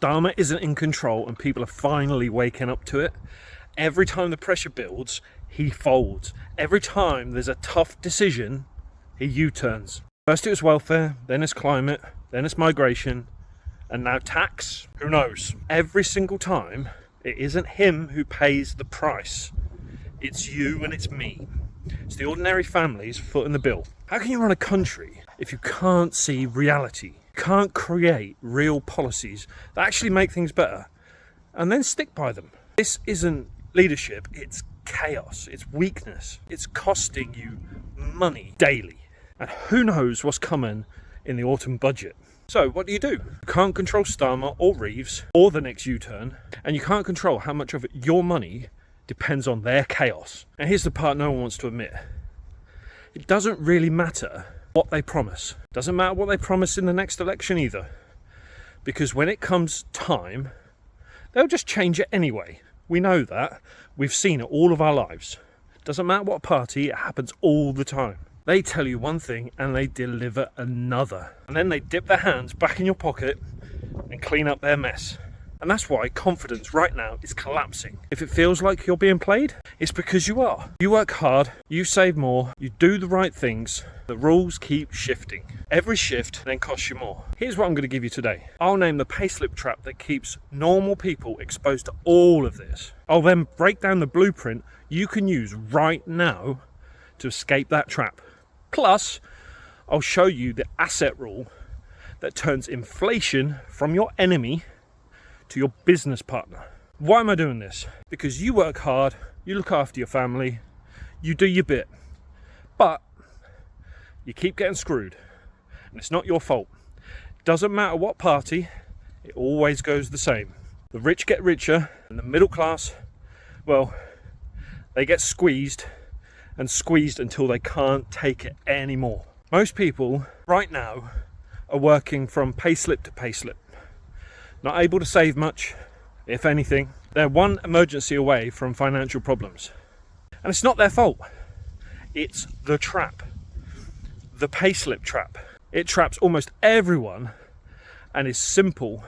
Starmer isn't in control and people are finally waking up to it. Every time the pressure builds, he folds. Every time there's a tough decision, he U-turns. First it was welfare, then it's climate, then it's migration, and now tax. Who knows? Every single time, it isn't him who pays the price. It's you and it's me. It's the ordinary family's foot in the bill. How can you run a country if you can't see reality? You can't create real policies that actually make things better and then stick by them. This isn't leadership, it's chaos, it's weakness. It's costing you money daily. And who knows what's coming in the autumn budget. So what do? You can't control Starmer or Reeves or the next U-turn, and you can't control how much of your money depends on their chaos. And here's the part no one wants to admit. It doesn't really matter what they promise. Doesn't matter what they promise in the next election either. Because when it comes time, they'll just change it anyway. We know that. We've seen it all of our lives. Doesn't matter what party, it happens all the time. They tell you one thing and they deliver another. And then they dip their hands back in your pocket and clean up their mess. And that's why confidence right now is collapsing. If it feels like you're being played, it's because you are. You work hard, you save more, you do the right things. The rules keep shifting. Every shift then costs you more. Here's what I'm going to give you today. I'll name the Payslip Trap that keeps normal people exposed to all of this. I'll then break down the blueprint you can use right now to escape that trap. Plus, I'll show you the asset rule that turns inflation from your enemy to your business partner. Why am I doing this? Because you work hard, you look after your family, you do your bit, but you keep getting screwed, and it's not your fault. Doesn't matter what party, it always goes the same. The rich get richer, and the middle class, well, they get squeezed and squeezed until they can't take it anymore. Most people right now are working from payslip to payslip. Not able to save much, if anything. They're one emergency away from financial problems. And it's not their fault. It's the trap. The Payslip Trap. It traps almost everyone and is simple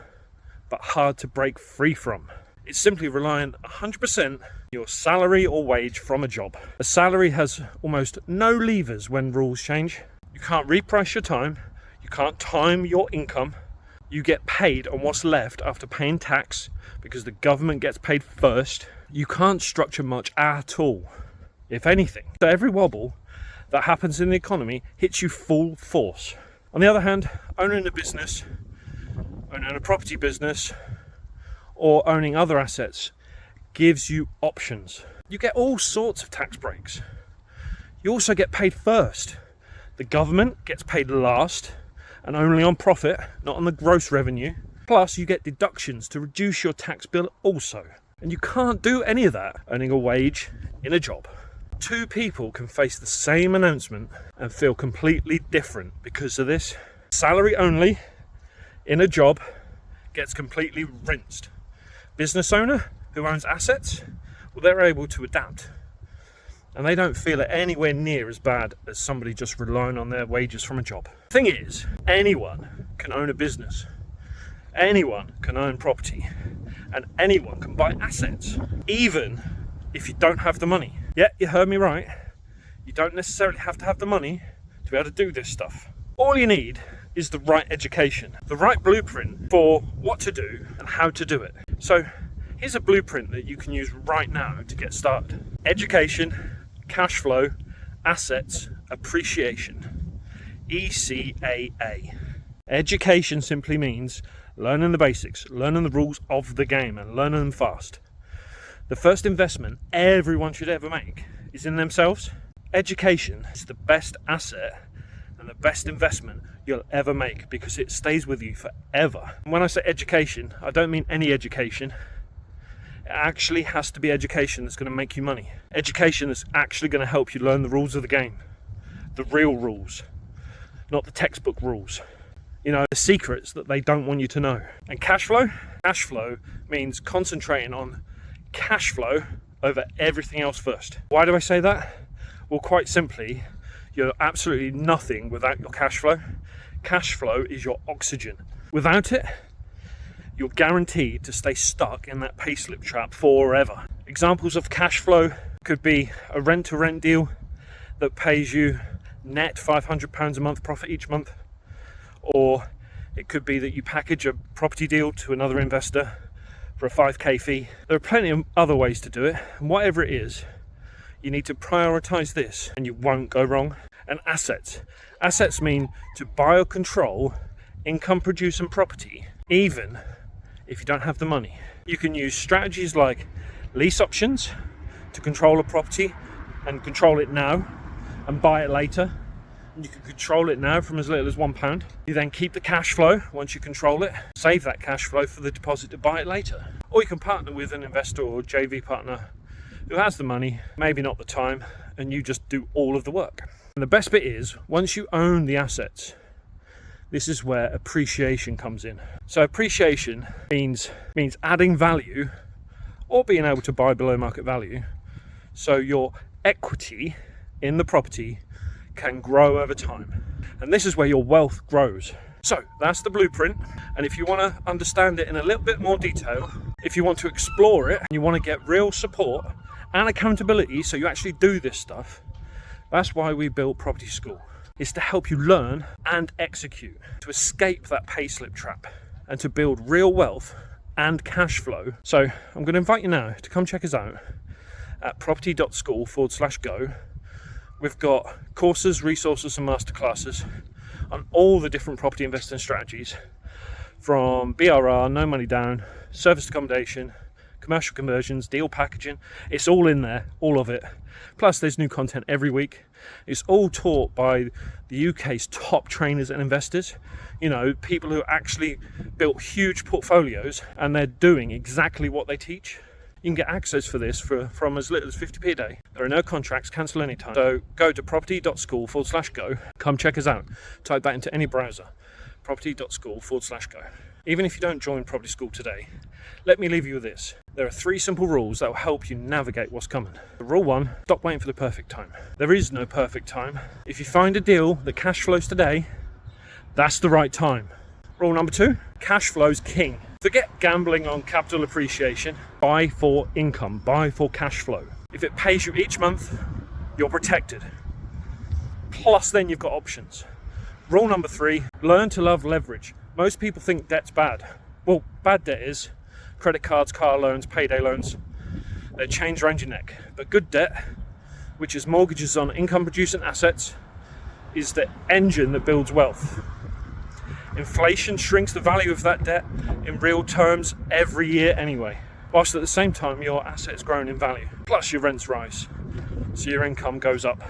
but hard to break free from. It's simply relying 100% your salary or wage from a job. A salary has almost no levers when rules change. You can't reprice your time. You can't time your income. You get paid on what's left after paying tax because the government gets paid first. You can't structure much at all, if anything. So every wobble that happens in the economy hits you full force. On the other hand, owning a business, owning a property business, or owning other assets gives you options. You get all sorts of tax breaks. You also get paid first. The government gets paid last and only on profit, not on the gross revenue. Plus you get deductions to reduce your tax bill also. And you can't do any of that earning a wage in a job. Two people can face the same announcement and feel completely different because of this. Salary only in a job gets completely rinsed. Business owner who owns assets, well, they're able to adapt. And they don't feel it anywhere near as bad as somebody just relying on their wages from a job. Thing is, anyone can own a business. Anyone can own property. And anyone can buy assets, even if you don't have the money. Yeah, you heard me right. You don't necessarily have to have the money to be able to do this stuff. All you need is the right education, the right blueprint for what to do and how to do it. So here's a blueprint that you can use right now to get started. Education, cash flow, assets, appreciation. ECAA. Education simply means learning the basics, learning the rules of the game and learning them fast. The first investment everyone should ever make is in themselves. Education is the best asset and the best investment you'll ever make because it stays with you forever. And when I say education, I don't mean any education. It actually has to be education that's going to make you money. Education that's actually going to help you learn the rules of the game. The real rules, not the textbook rules. You know, the secrets that they don't want you to know. And cash flow? Cash flow means concentrating on cash flow over everything else first. Why do I say that? Well, quite simply, you're absolutely nothing without your cash flow. Cash flow is your oxygen. Without it, you're guaranteed to stay stuck in that payslip trap forever. Examples of cash flow could be a rent-to-rent deal that pays you net £500 a month profit each month, or it could be that you package a property deal to another investor for a 5k fee. There are plenty of other ways to do it, and whatever it is, you need to prioritise this and you won't go wrong. And assets mean to buy or control income producing property even if you don't have the money. You can use strategies like lease options to control a property and control it now and buy it later. You can control it now from as little as £1. You then keep the cash flow once you control it, save that cash flow for the deposit to buy it later. Or you can partner with an investor or JV partner who has the money, maybe not the time, and you just do all of the work. And the best bit is, once you own the assets, this is where appreciation comes in. So appreciation means adding value or being able to buy below market value. So your equity in the property can grow over time. And this is where your wealth grows. So that's the blueprint. And if you want to understand it in a little bit more detail, if you want to explore it, and you want to get real support and accountability so you actually do this stuff, that's why we built Property School. It's to help you learn and execute, to escape that payslip trap and to build real wealth and cash flow. So I'm going to invite you now to come check us out at Property.School/go. We've got courses, resources and masterclasses on all the different property investing strategies, from BRR, no money down, serviced accommodation, commercial conversions, deal packaging. It's all in there, all of it. Plus there's new content every week. It's all taught by the UK's top trainers and investors. You know, people who actually built huge portfolios and they're doing exactly what they teach. You can get access for this from as little as 50p a day. There are no contracts, cancel anytime. So go to Property.School/go. Come check us out. Type that into any browser. Property.School/go. Even if you don't join Property School today, let me leave you with this. There are 3 simple rules that will help you navigate what's coming. Rule 1, stop waiting for the perfect time. There is no perfect time. If you find a deal that cash flows today, that's the right time. Rule number 2, cash flow's king. Forget gambling on capital appreciation. Buy for income, buy for cash flow. If it pays you each month, you're protected. Plus then you've got options. Rule number 3, learn to love leverage. Most people think debt's bad. Well, bad debt is credit cards, car loans, payday loans. They change around your neck. But good debt, which is mortgages on income producing assets, is the engine that builds wealth. Inflation shrinks the value of that debt in real terms every year anyway, whilst at the same time your assets grown in value. Plus your rents rise, so your income goes up.